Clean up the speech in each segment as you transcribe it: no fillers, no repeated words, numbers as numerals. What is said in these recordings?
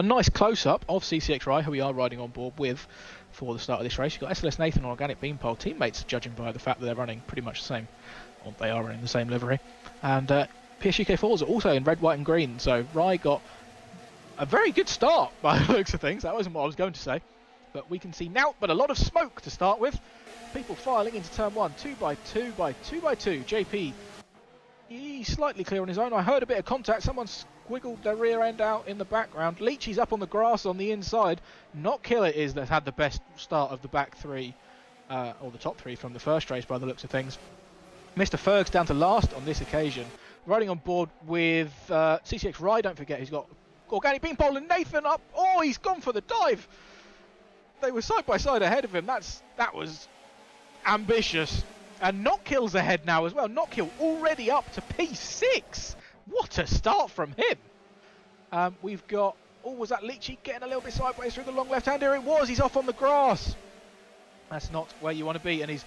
got a nice close-up of CCX Rye, who we are riding on board with for the start of this race. You've got SLS Nathan on Organic Beanpole, teammates judging by the fact that they're running pretty much the same, or they are running the same livery. And PSUK Forza also in red, white and green, so Rye got a very good start by the looks of things. That wasn't what I was going to say, but we can see now but a lot of smoke to start with. People filing into turn 1, 2 by 2 by 2 by 2. JP, he's slightly clear on his own. I heard a bit of contact. Someone squiggled their rear end out in the background. Leachy's up on the grass on the inside. Not Kill It is that's had the best start of the back three, or the top three from the first race by the looks of things. Mr. Ferg's down to last on this occasion. Riding on board with CCX Rye, don't forget, he's got Organic Beanpole and Nathan up. Oh, he's gone for the dive. They were side by side ahead of him. That was ambitious. And Not Kill's ahead now as well. Not Kill already up to P6. What a start from him. We've got, oh, was that Leachy getting a little bit sideways through the long left-hander? It was. He's off on the grass. That's not where you want to be. And he's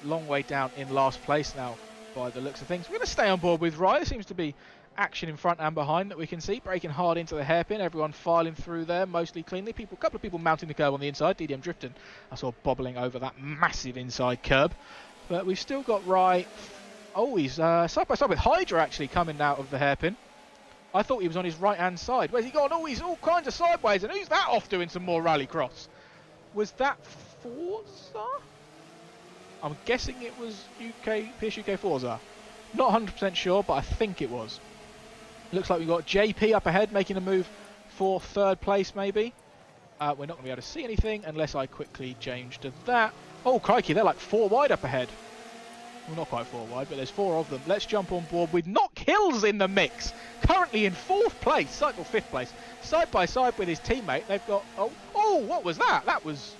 long way down in last place now by the looks of things. We're going to stay on board with Rye. There seems to be action in front and behind that we can see. Breaking hard into the hairpin. Everyone filing through there mostly cleanly. A couple of people mounting the curb on the inside. DDM drifting. I saw bobbling over that massive inside curb. But we've still got Rye. Oh, he's side by side with Hydra actually coming out of the hairpin. I thought he was on his right hand side. Where's he gone? Oh, he's all kinds of sideways. And who's that off doing some more rallycross? Was that Forza? I'm guessing it was PSUK Forza. Not 100% sure, but I think it was. Looks like we've got JP up ahead making a move for third place maybe. We're not going to be able to see anything unless I quickly change to that. Oh, crikey, they're like 4 wide up ahead. Well, not quite 4 wide, but there's 4 of them. Let's jump on board with Not Kills in the mix. Currently in 4th place, cycle 5th place. Side by side with his teammate. They've got, oh, what was that? That was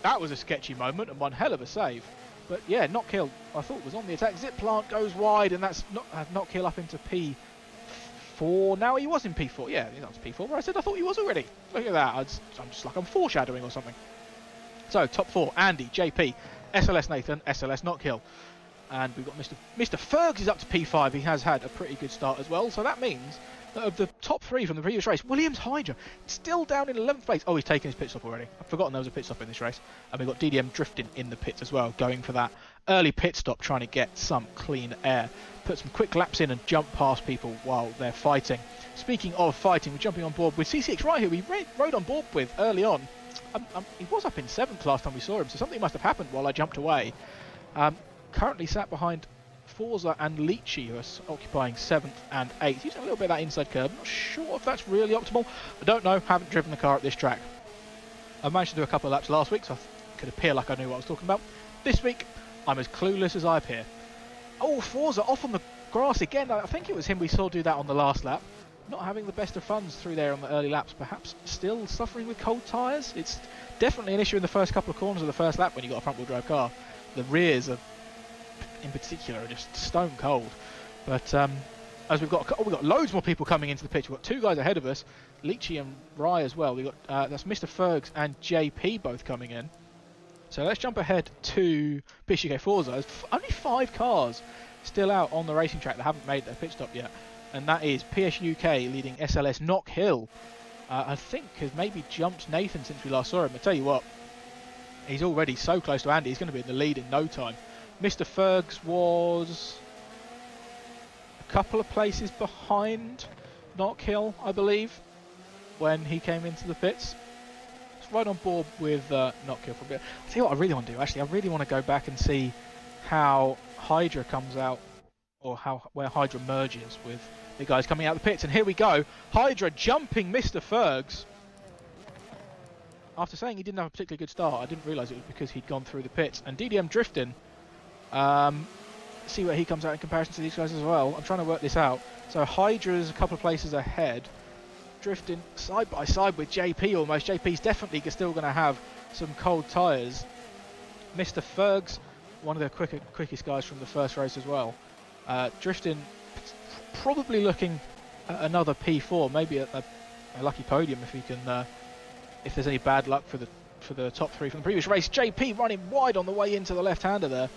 a sketchy moment and one hell of a save. But yeah, Not Kill, I thought was on the attack. Zip Plant goes wide and that's Not Kill up into P4. Now he was in P4. Yeah, that was P4 where I said I thought he was already. Look at that. I'm just like I'm foreshadowing or something. So, top 4, Andy, JP, SLS Nathan, SLS Not Kill. And we've got Mr. Fergs is up to P5. He has had a pretty good start as well. So that means that of the top 3 from the previous race, Williams Hydra still down in 11th place. Oh, he's taken his pit stop already. I've forgotten there was a pit stop in this race. And we've got DDM drifting in the pits as well, going for that early pit stop, trying to get some clean air. Put some quick laps in and jump past people while they're fighting. Speaking of fighting, we're jumping on board with CCX Right, who we rode on board with early on. He was up in 7th last time we saw him, so something must have happened while I jumped away. Currently sat behind Forza and Leachy, who are occupying 7th and 8th. Using a little bit of that inside curb. Not sure if that's really optimal. I don't know. Haven't driven the car at this track. I managed to do a couple of laps last week, so I could appear like I knew what I was talking about. This week, I'm as clueless as I appear. Oh, Forza off on the grass again. I think it was him we saw do that on the last lap. Not having the best of funds through there on the early laps, perhaps still suffering with cold tyres. It's definitely an issue in the first couple of corners of the first lap when you've got a front wheel drive car. The rears are, in particular, are just stone cold. But as we've got loads more people coming into the pitch. We've got 2 guys ahead of us, Leachy and Rye as well. We've got that's Mr. Fergs and JP both coming in. So let's jump ahead to PSUK Forza. There's only 5 cars still out on the racing track that haven't made their pit stop yet. And that is PSUK leading SLS Knock Hill. I think has maybe jumped Nathan since we last saw him. I tell you what, he's already so close to Andy. He's going to be in the lead in no time. Mr. Fergs was a couple of places behind Knock Hill, I believe, when he came into the pits. Let's ride on board with Knock Hill for a bit. I'll tell you what I really want to do. Actually, I really want to go back and see how Hydra comes out, or where Hydra merges with the guys coming out of the pits. And here we go, Hydra jumping Mr. Fergs. After saying he didn't have a particularly good start, I didn't realise it was because he'd gone through the pits. And DDM drifting, see where he comes out in comparison to these guys as well. I'm trying to work this out. So Hydra's a couple of places ahead, drifting side by side with JP almost. JP's definitely still going to have some cold tyres. Mr. Fergs, one of the quickest guys from the first race as well. Drifting, probably looking at another P4, maybe a lucky podium if he can, if there's any bad luck for the top 3 from the previous race. JP running wide on the way into the left-hander there.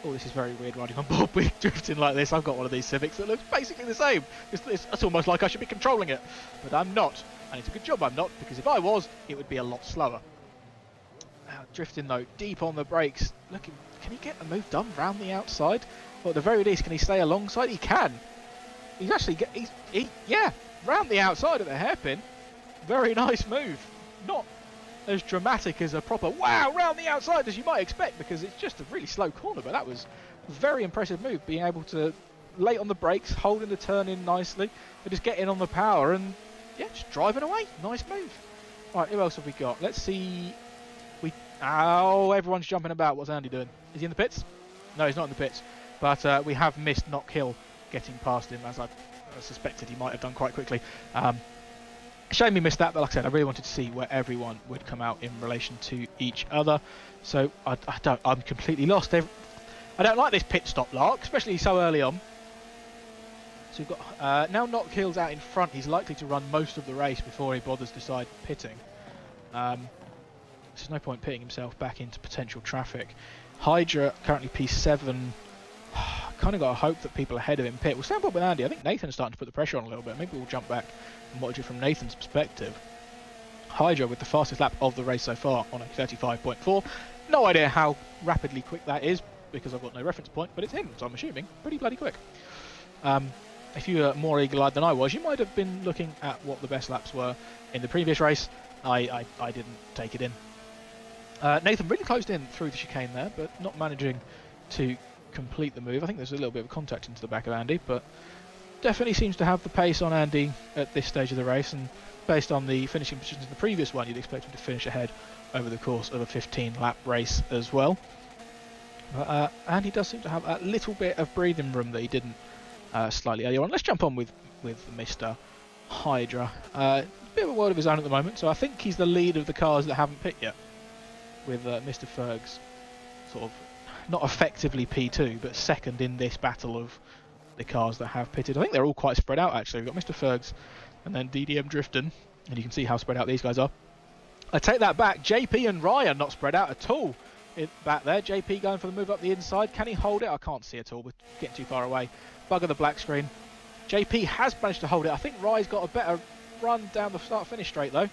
Oh, this is very weird riding on board with drifting like this. I've got one of these Civics that looks basically the same. It's almost like I should be controlling it, but I'm not. And it's a good job I'm not, because if I was, it would be a lot slower. Drifting though, deep on the brakes. Looking, can he get a move done round the outside? Or at the very least, can he stay alongside? He can. He's actually, yeah, round the outside of the hairpin. Very nice move. Not as dramatic as a proper wow round the outside as you might expect, because it's just a really slow corner, but that was a very impressive move, being able to late on the brakes, holding the turn in nicely, and just getting on the power and yeah, just driving away. Nice move. Right, who else have we got? Let's see. Oh, everyone's jumping about. What's Andy doing? Is he in the pits? No, he's not in the pits, but we have missed Knock Hill getting past him, as I suspected he might have done quite quickly. Shame we missed that, but like I said, I really wanted to see where everyone would come out in relation to each other. So I'm completely lost. I don't like this pit stop lark, especially so early on. So we've got now Knock Hill's out in front. He's likely to run most of the race before he bothers decide pitting. There's no point pitting himself back into potential traffic. Hydra currently P7. Kind of got to hope that people ahead of him pit. We'll stand up with Andy. I think Nathan's starting to put the pressure on a little bit. Maybe we'll jump back and watch it from Nathan's perspective. Hydra with the fastest lap of the race so far on a 35.4. No idea how rapidly quick that is, because I've got no reference point, but it's him, so I'm assuming pretty bloody quick. If you were more eagle-eyed than I was, you might have been looking at what the best laps were in the previous race. I didn't take it in. Nathan really closed in through the chicane there, but not managing to complete the move. I think there's a little bit of contact into the back of Andy, but definitely seems to have the pace on Andy at this stage of the race, and based on the finishing positions in the previous one, you'd expect him to finish ahead over the course of a 15-lap race as well. But Andy does seem to have a little bit of breathing room that he didn't slightly earlier on. Let's jump on with Mr. Hydra. A bit of a world of his own at the moment, so I think he's the lead of the cars that haven't pit yet, with Mr. Ferg's sort of not effectively P2, but second in this battle of the cars that have pitted. I think they're all quite spread out actually. We've got Mr. Ferg's and then DDM Drifting, and you can see how spread out these guys are. I take that back. JP and Rye are not spread out at all back there. JP going for the move up the inside. Can he hold it? I can't see at all. We're getting too far away. Bugger the black screen. JP has managed to hold it. I think Rye's got a better run down the start-finish straight though.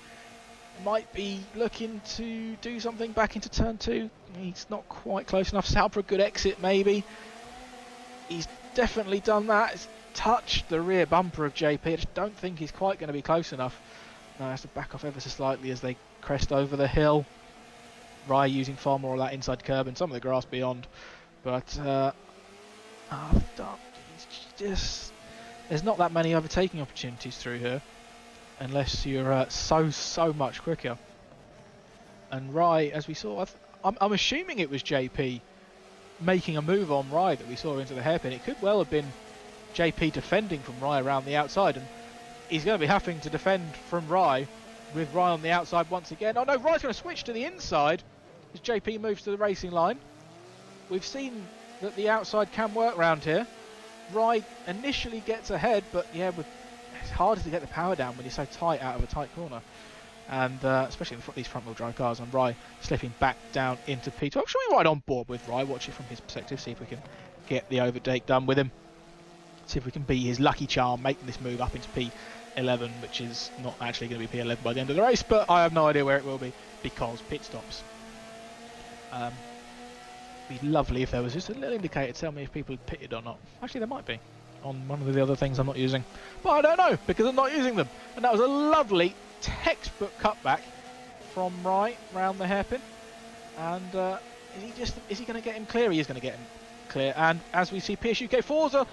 Might be looking to do something back into turn 2. He's not quite close enough. Set up for a good exit maybe. He's definitely done that. It's touched the rear bumper of JP. I just don't think he's quite going to be close enough. Now he has to back off ever so slightly as they crest over the hill. Rye using far more of that inside curb and some of the grass beyond. But there's not that many overtaking opportunities through here, unless you're so much quicker. And Rye, as we saw, I'm assuming it was JP making a move on Rye that we saw into the hairpin. It could well have been JP defending from Rye around the outside, and he's going to be having to defend from Rye with Rye on the outside once again. Oh no, Rye's going to switch to the inside as JP moves to the racing line. We've seen that the outside can work round here. Rye initially gets ahead, but yeah, it's harder to get the power down when you're so tight out of a tight corner. And especially in these front-wheel drive cars, and Rye slipping back down into P2. I'm sure we're right on board with Rye. Watch it from his perspective, see if we can get the overtake done with him. See if we can be his lucky charm, making this move up into P11, which is not actually going to be P11 by the end of the race, but I have no idea where it will be because pit stops. It'd be lovely if there was just a little indicator to tell me if people had pitted or not. Actually, there might be on one of the other things I'm not using, but I don't know because I'm not using them. And that was a lovely textbook cutback from Rye round the hairpin. And is he going to get him clear? He is going to get him clear. And as we see PSUK Forza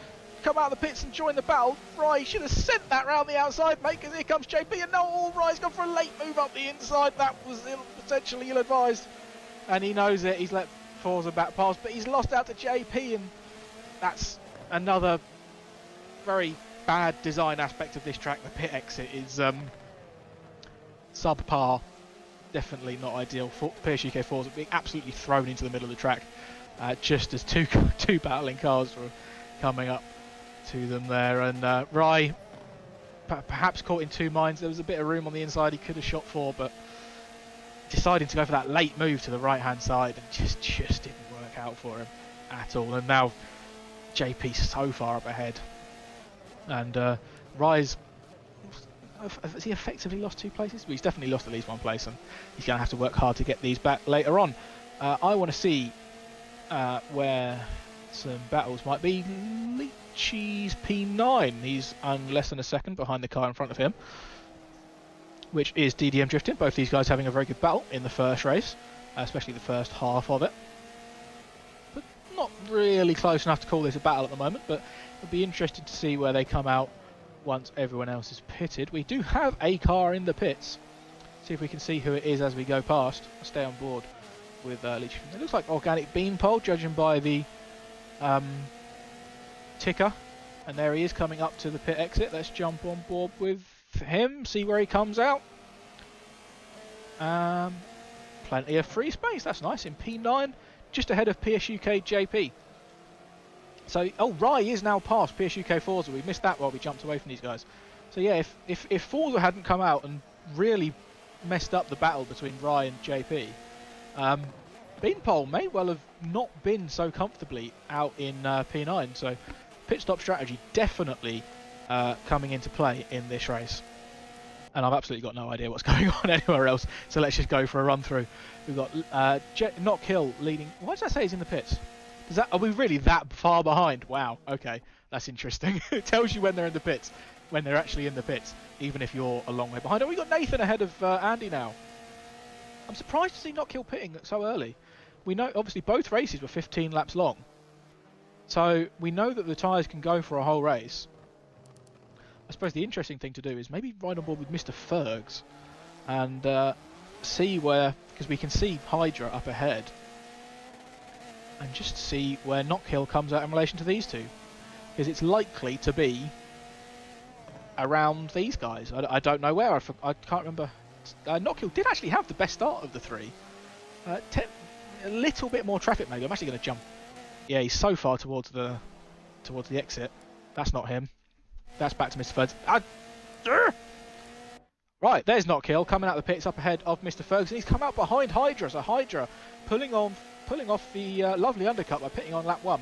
come out of the pits and join the battle, Rye should have sent that round the outside, mate, because here comes JP, and no, Rye's gone for a late move up the inside. That was potentially ill-advised, and he knows it. He's let Forza back past, but he's lost out to JP, and that's another very bad design aspect of this track. The pit exit is subpar, definitely not ideal for PSUK Forza being absolutely thrown into the middle of the track just as two battling cars were coming up to them there, and Rye perhaps caught in two minds. There was a bit of room on the inside he could have shot for, but deciding to go for that late move to the right hand side and just didn't work out for him. at all. And now JP's so far up ahead. And Rise, has he effectively lost 2 places? Well, he's definitely lost at least 1 place, and he's going to have to work hard to get these back later on. I want to see where some battles might be. Leachy's P9, he's less than a second behind the car in front of him, which is DDM Drifting. Both these guys having a very good battle in the first race, especially the first half of it. But not really close enough to call this a battle at the moment, but it'll be interesting to see where they come out once everyone else is pitted. We do have a car in the pits. See if we can see who it is as we go past. I'll stay on board with Leachy. It looks like Organic Beanpole, judging by the ticker. And there he is coming up to the pit exit. Let's jump on board with him, see where he comes out. Plenty of free space, that's nice. In P9, just ahead of PSUK JP. So, Rye is now past PSUK Forza. We missed that while we jumped away from these guys. So yeah, if Forza hadn't come out and really messed up the battle between Rye and JP, Beanpole may well have not been so comfortably out in P9. So pit stop strategy definitely coming into play in this race. And I've absolutely got no idea what's going on anywhere else. So let's just go for a run through. We've got Knock Hill leading. Why does that say he's in the pits? Are we really that far behind? Wow, okay, that's interesting. It tells you when they're in the pits, when they're actually in the pits, even if you're a long way behind. Oh, we got Nathan ahead of Andy now. I'm surprised to see Knock Hill pitting so early. We know, obviously, both races were 15 laps long. So we know that the tyres can go for a whole race. I suppose the interesting thing to do is maybe ride on board with Mr. Fergs and see where, because we can see Hydra up ahead, and just see where Knock Hill comes out in relation to these two, because it's likely to be around these guys. I don't know where. I can't remember. Knock Hill did actually have the best start of the 3. A little bit more traffic maybe. I'm actually going to jump. Yeah, he's so far towards the exit. That's not him. That's back to Mr. Fergs. Right, there's Knock Hill coming out the pits up ahead of Mr. Ferguson. He's come out behind Hydra. So Hydra pulling off the lovely undercut by pitting on lap 1.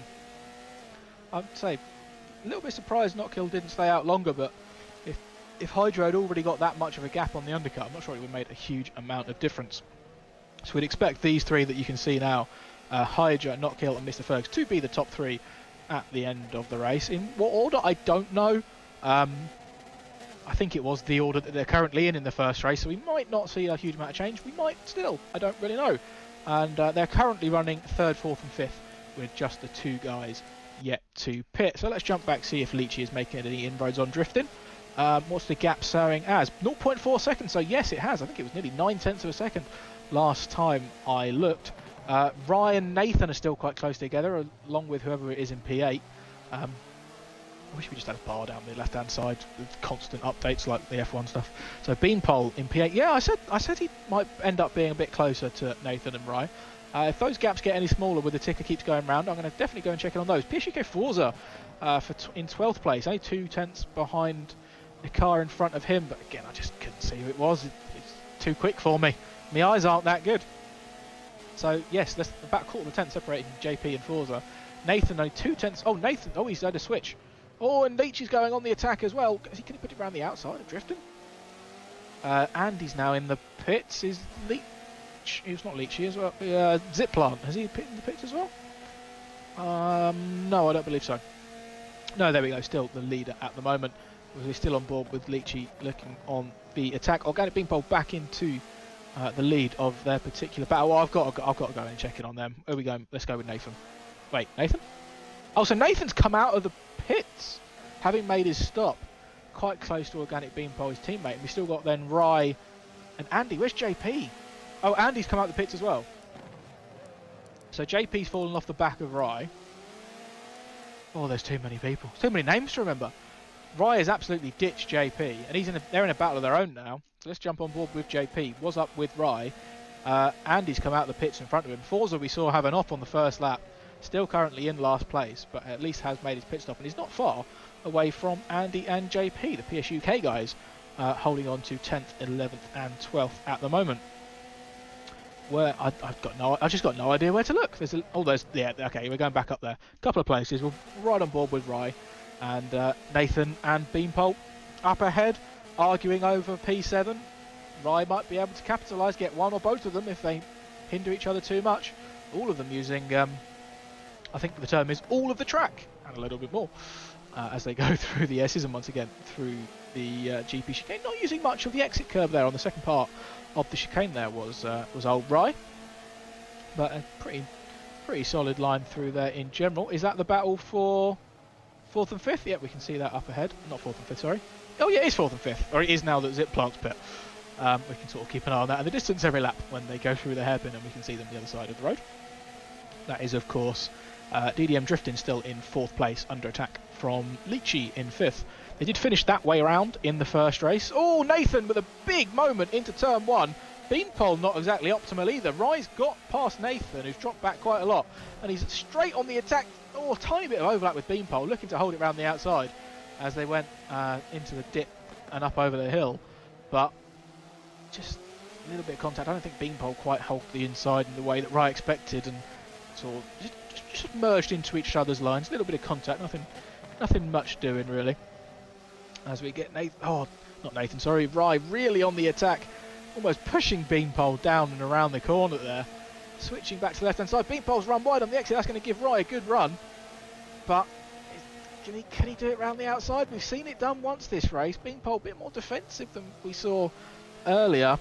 I'd say a little bit surprised Knock Hill didn't stay out longer, but if Hydra had already got that much of a gap on the undercut, I'm not sure it would have made a huge amount of difference. So we'd expect these 3 that you can see now, Hydra, Knock Hill and Mr. Fergs, to be the top 3 at the end of the race. In what order, I don't know. I think it was the order that they're currently in the first race, so we might not see a huge amount of change. We might still, I don't really know. And they're currently running 3rd, 4th and 5th with just the 2 guys yet to pit. So let's jump back, see if Leachy is making any inroads on drifting. What's the gap showing as? 0.4 seconds, so yes it has. I think it was nearly 9/10 of a second last time I looked. Ryan and Nathan are still quite close together, along with whoever it is in P8. I wish we just had a bar down the left-hand side with constant updates like the F1 stuff. So Beanpole in P8. Yeah, I said he might end up being a bit closer to Nathan and Rye. If those gaps get any smaller with the ticker keeps going round, I'm going to definitely go and check in on those. PSUK Forza in 12th place, only 2/10 behind the car in front of him. But again, I just couldn't see who it was. It's too quick for me. My eyes aren't that good. So yes, that's about a quarter of a tenth separating JP and Forza. Nathan only 2/10. Oh, Nathan. Oh, he's had a switch. Oh, and Leach is going on the attack as well. Can he put it around the outside of drifting? Andy's now in the pits. Is Leach? He's not Leachy as well. Ziplant. Has he pit in the pits as well? No, I don't believe so. No, there we go. Still the leader at the moment. We're still on board with Leachy looking on the attack. Organic Beanpole back into the lead of their particular battle. Well, I've got to go and check in on them. Where are we going? Let's go with Nathan. Wait, Nathan? Oh, so Nathan's come out of the pits, having made his stop quite close to Organic Beanpole, his teammate. And we still got then Rye and Andy. Where's JP? Oh, Andy's come out of the pits as well. So JP's fallen off the back of Rye. Oh, there's too many people. Too many names to remember. Rye has absolutely ditched JP, and they're in a battle of their own now. So let's jump on board with JP. Was up with Rye. Andy's come out of the pits in front of him. Forza we saw have an off on the first lap. Still currently in last place, but at least has made his pit stop, and he's not far away from Andy and JP, the PSUK guys, holding on to 10th, 11th and 12th at the moment. where I've just got no idea where to look. Okay, we're going back up there. A couple of places. We're right on board with Rye and Nathan and Beanpole up ahead, arguing over P7. Rye might be able to capitalise, get one or both of them if they hinder each other too much. All of them using, I think the term is all of the track and a little bit more as they go through the S's and once again through the GP chicane. Not using much of the exit curve there on the second part of the chicane. There was old Rye, but a pretty solid line through there in general. Is that the battle for 4th and 5th? Yeah, we can see that up ahead. Not 4th and 5th, sorry. Oh yeah, it is 4th and 5th, or it is now that Zip Plant's pit. We can sort of keep an eye on that and the distance every lap when they go through the hairpin, and we can see them the other side of the road. That is, of course, DDM Drifting still in 4th place, under attack from Leachy in 5th. They did finish that way around in the first race. Oh, Nathan with a big moment into turn 1. Beanpole not exactly optimal either. Rye's got past Nathan, who's dropped back quite a lot, and he's straight on the attack. Oh, a tiny bit of overlap with Beanpole, looking to hold it around the outside as they went into the dip and up over the hill. But just a little bit of contact. I don't think Beanpole quite held the inside in the way that Rye expected, and sort of just merged into each other's lines. A little bit of contact, nothing much doing really. As we get Rye really on the attack, almost pushing Beanpole down and around the corner there. Switching back to the left hand side. Beanpole's run wide on the exit. That's going to give Rye a good run, but can he do it around the outside? We've seen it done once this race. Beanpole a bit more defensive than we saw earlier,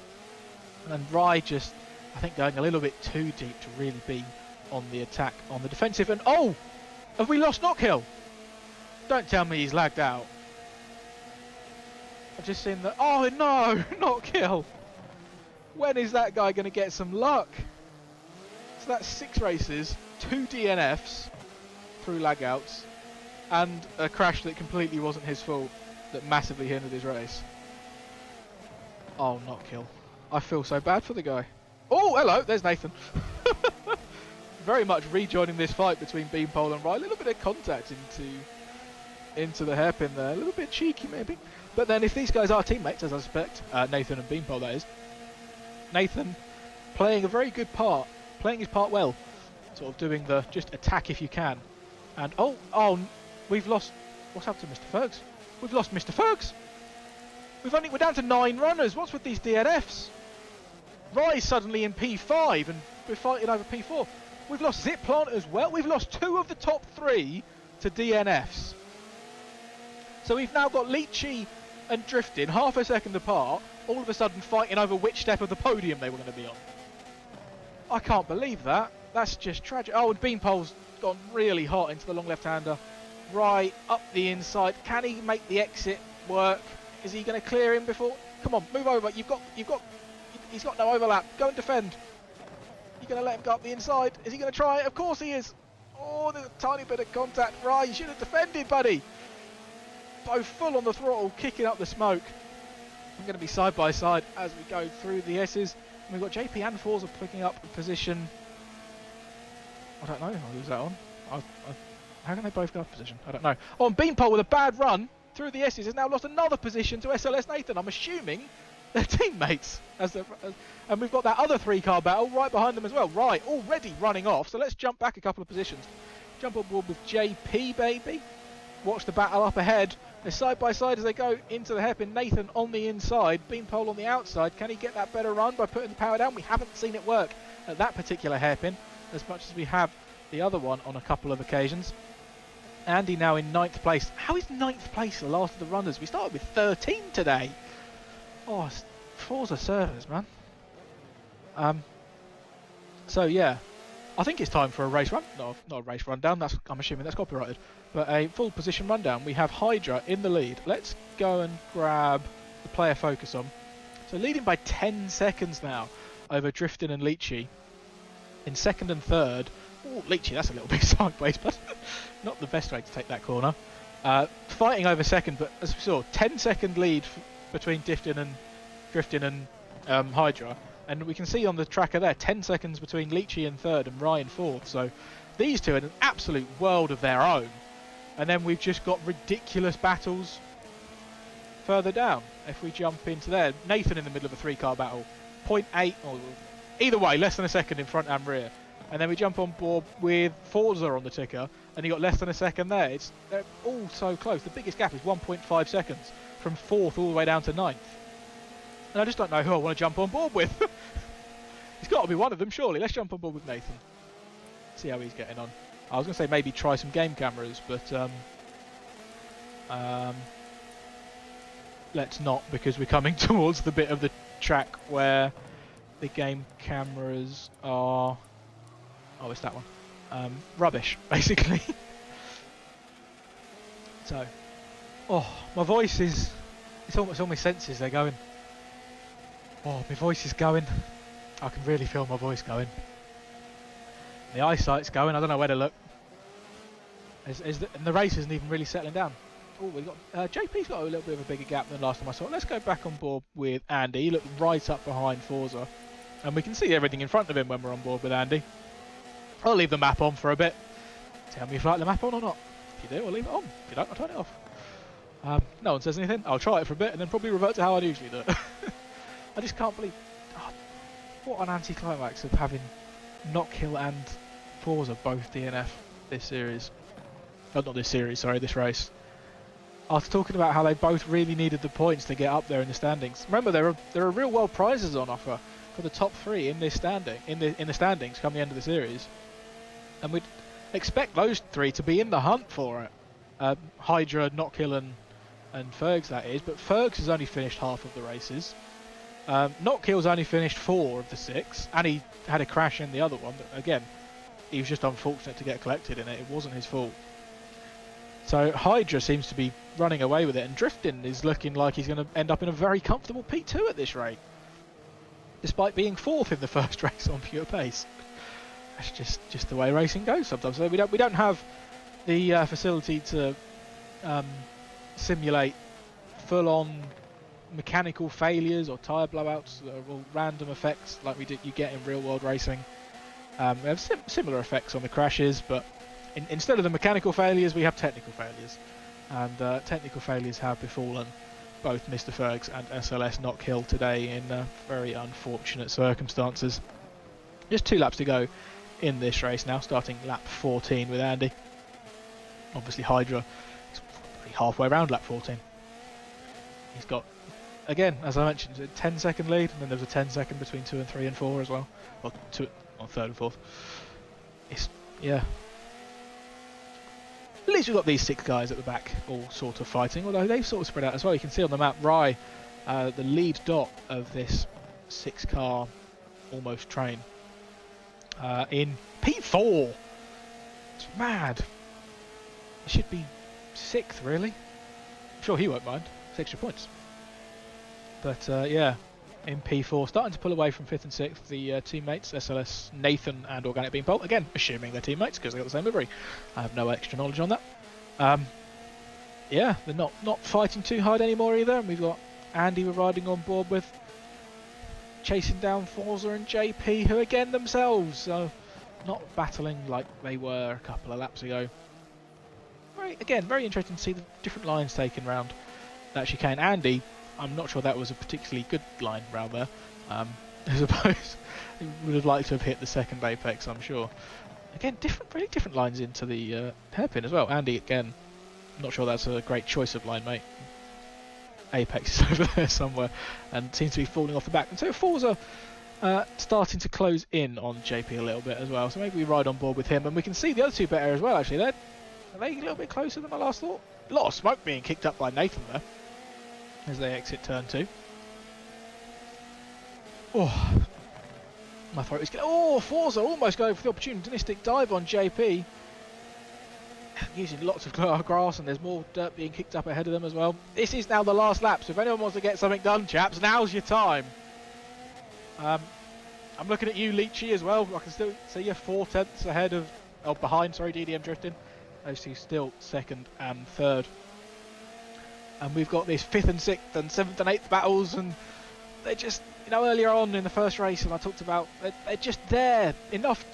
and Rye just, I think, going a little bit too deep to really be on the attack on the defensive. And oh, have we lost Knockhill? Don't tell me he's lagged out. I've just seen that. Oh no, Knockhill. When is that guy going to get some luck? So that's 6 races, 2 DNFs through lag outs, and a crash that completely wasn't his fault that massively hindered his race. Oh, Knockhill. I feel so bad for the guy. Oh, hello, there's Nathan. Very much rejoining this fight between Beanpole and Rye. A little bit of contact into the hairpin there. A little bit cheeky maybe. But then if these guys are teammates, as I suspect, Nathan and Beanpole that is, Nathan playing a very good part, playing his part well, sort of doing the just attack if you can. And oh, we've lost, what's happened to Mr. Fergs? We've lost Mr. Fergs. We're down to 9 runners. What's with these DNFs? Rye's suddenly in P5 and we're fighting over P4. We've lost Zip Plant as well. We've lost 2 of the top 3 to DNFs. So we've now got Leachy and Drifting half a second apart, all of a sudden fighting over which step of the podium they were going to be on. I can't believe that. That's just tragic. Oh, and Beanpole's gone really hot into the long left-hander. Rye up the inside. Can he make the exit work? Is he going to clear him before? Come on, move over. He's got no overlap. Go and defend. You're going to let him go up the inside. Is he going to try it? Of course he is. Oh, there's a tiny bit of contact. Rye, you should have defended, buddy. Both full on the throttle, kicking up the smoke. I'm going to be side by side as we go through the S's. And we've got JP and Forza picking up a position. I don't know. Who's that on? How can they both go up position? I don't know. Oh, and Beanpole with a bad run through the S's has now lost another position to SLS Nathan. I'm assuming they're teammates. And we've got that other 3-car battle right behind them as well. Right, already running off. So let's jump back a couple of positions. Jump on board with JP, baby. Watch the battle up ahead. They're side by side as they go into the hairpin. Nathan on the inside, Beanpole on the outside. Can he get that better run by putting the power down? We haven't seen it work at that particular hairpin as much as we have the other one on a couple of occasions. Andy now in 9th place. How is 9th place the last of the runners? We started with 13 today. Oh, Forza servers, man. So yeah, I think it's time for a race run. No, not a race rundown. I'm assuming that's copyrighted. But a full position rundown. We have Hydra in the lead. Let's go and grab the player focus on. So leading by 10 seconds now over Drifting and Leachy. In 2nd and 3rd. Oh, Leachy, that's a little bit sideways, but not the best way to take that corner. Fighting over 2nd, but as we saw, 10-second lead between Drifting and Hydra. And we can see on the tracker there, 10 seconds between Leachy in 3rd and Rye in 4th. So these two are in an absolute world of their own. And then we've just got ridiculous battles further down. If we jump into there, Nathan in the middle of a 3-car battle. 0.8, or Either way, less than a second in front and rear. And then we jump on board with Forza on the ticker, and you got less than a second there. They're all so close. The biggest gap is 1.5 seconds from 4th all the way down to 9th. And I just don't know who I want to jump on board with. It's got to be one of them, surely. Let's jump on board with Nathan. See how he's getting on. I was going to say maybe try some game cameras, but let's not, because we're coming towards the bit of the track where the game cameras are... Oh, it's that one. Rubbish, basically. So, oh, my voice is... It's almost all my senses, they're going. Oh, my voice is going. I can really feel my voice going. The eyesight's going, I don't know where to look. And the race isn't even really settling down. Oh, we've got JP's got a little bit of a bigger gap than last time I saw it. Let's go back on board with Andy. He looked right up behind Forza. And we can see everything in front of him when we're on board with Andy. I'll leave the map on for a bit. Tell me if you like the map on or not. If you do, I'll leave it on. If you don't, I'll turn it off. No one says anything. I'll try it for a bit and then probably revert to how I usually do it. I just can't believe... Oh, what an anticlimax of having Knockhill and Forza both DNF this series. Oh, not this series, sorry, this race. After talking about how they both really needed the points to get up there in the standings. Remember, there are real world prizes on offer for the top 3 in this standing in the standings come the end of the series, and we'd expect those 3 to be in the hunt for it. Hydra, Knockhill, and Fergs, that is, but Fergs has only finished half of the races. Knockhill's only finished 4 of the 6, and he had a crash in the other one. But again, he was just unfortunate to get collected in it. It wasn't his fault. So Hydra seems to be running away with it, and Drifting is looking like he's going to end up in a very comfortable P2 at this rate, despite being 4th in the first race on pure pace. That's just the way racing goes sometimes. So we don't have the facility to simulate full-on mechanical failures or tyre blowouts or random effects like you get in real-world racing. We have similar effects on the crashes, but instead of the mechanical failures, we have technical failures, and technical failures have befallen both Mr. Fergs and SLS Knockhill today in very unfortunate circumstances. Just 2 laps to go in this race now, starting lap 14 with Andy. Obviously Hydra is halfway around lap 14. He's got, again, as I mentioned, a 10-second lead, and then there's a 10-second between 2 and 3 and 4 as well. Well, 2 on 3rd and 4th. It's, yeah. At least we've got these 6 guys at the back all sort of fighting, although they've sort of spread out as well. You can see on the map, Rye, the lead dot of this 6-car almost train, in P4. It's mad. It should be 6th, really. I'm sure he won't mind. It's extra points. But yeah, in P4, starting to pull away from 5th and 6th, the teammates, SLS, Nathan and Organic Beanpole, again, assuming they're teammates because they've got the same livery. I have no extra knowledge on that. Yeah, they're not fighting too hard anymore either, and we've got Andy we're riding on board with, chasing down Forza and JP, who again themselves are not battling like they were a couple of laps ago. Very interesting to see the different lines taken round that chicane. Andy, I'm not sure that was a particularly good line round there. I suppose he would have liked to have hit the second apex, I'm sure. Again, really different lines into the hairpin as well. Andy, again, I'm not sure that's a great choice of line, mate. Apex is over there somewhere and seems to be falling off the back. And so Forza starting to close in on JP a little bit as well. So maybe we ride on board with him, and we can see the other 2 better as well, actually. Are they a little bit closer than I last thought? A lot of smoke being kicked up by Nathan there as they exit turn 2. Oh, my throat is getting... Oh, Forza almost going for the opportunistic dive on JP. Using lots of grass, and there's more dirt being kicked up ahead of them as well. This is now the last lap, so if anyone wants to get something done, chaps, now's your time. I'm looking at you, Leachy, as well. I can still see you 4/10 ahead of... Oh, behind, sorry, DDM Drifting. Those 2 still 2nd and 3rd. And we've got this 5th and 6th and 7th and 8th battles, and they're just, you know, earlier on in the first race, and I talked about, they're just there,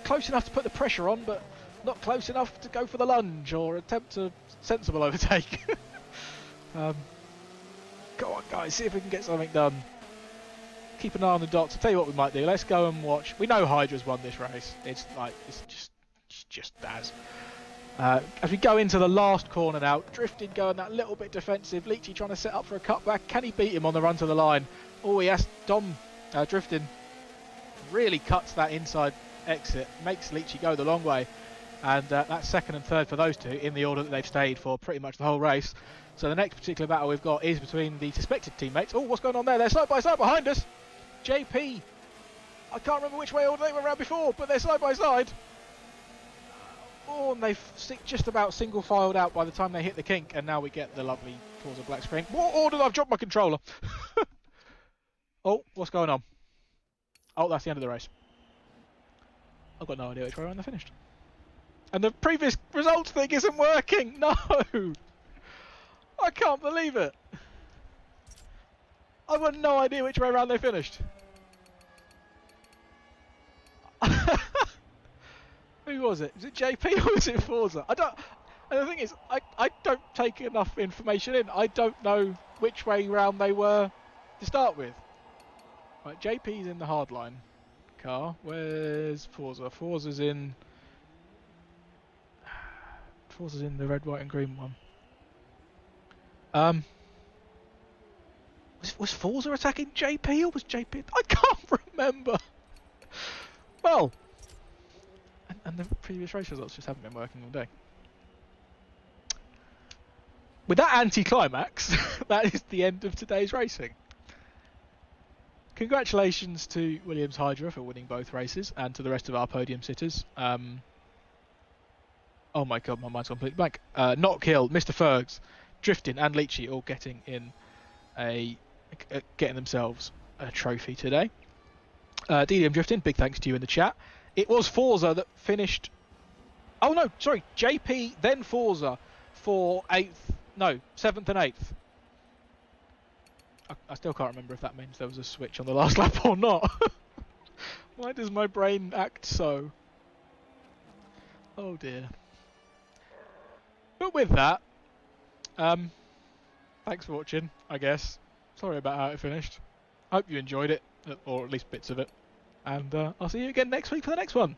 close enough to put the pressure on, but not close enough to go for the lunge or attempt a sensible overtake. Go on, guys, see if we can get something done. keep an eye on the dots. I'll tell you what we might do. Let's go and watch. We know Hydra's won this race. It's just Daz. As we go into the last corner now, Drifting going that little bit defensive. Leachy trying to set up for a cutback. Can he beat him on the run to the line? Oh, he has. Dom Drifting really cuts that inside exit, makes Leachy go the long way. And that's second and third for those two in the order that they've stayed for pretty much the whole race. So the next particular battle we've got is between the suspected teammates. Oh, what's going on there? They're side by side behind us. JP. I can't remember which way order they were around before, but they're side by side. Oh, and they've just about single filed out by the time they hit the kink, and now we get the lovely Forza black screen. What order? I've dropped my controller. Oh, what's going on? Oh, that's the end of the race. I've got no idea which way around they finished. And the previous results thing isn't working. No! I can't believe it. I've got no idea which way around they finished. Who was it? Was it JP or was it Forza? I don't. And the thing is, I don't take enough information in. I don't know which way round they were to start with. Right, JP's in the hardline car. Where's Forza? Forza's in the red, white, and green one. Was Forza attacking JP or was JP? I can't remember. Well. And the previous race results just haven't been working all day. With that anticlimax, that is the end of today's racing. Congratulations to Williams Hydra for winning both races, and to the rest of our podium sitters. Oh my god, my mind's completely blank. Not Killed, Mr. Fergs, Drifting, and Leachy all getting in getting themselves a trophy today. DDM Drifting, big thanks to you in the chat. It was Forza that finished. Oh no, sorry, JP then Forza for 7th and 8th. I still can't remember if that means there was a switch on the last lap or not. Why does my brain act so? Oh dear. But with that, thanks for watching, I guess. Sorry about how it finished. Hope you enjoyed it, or at least bits of it. And I'll see you again next week for the next one.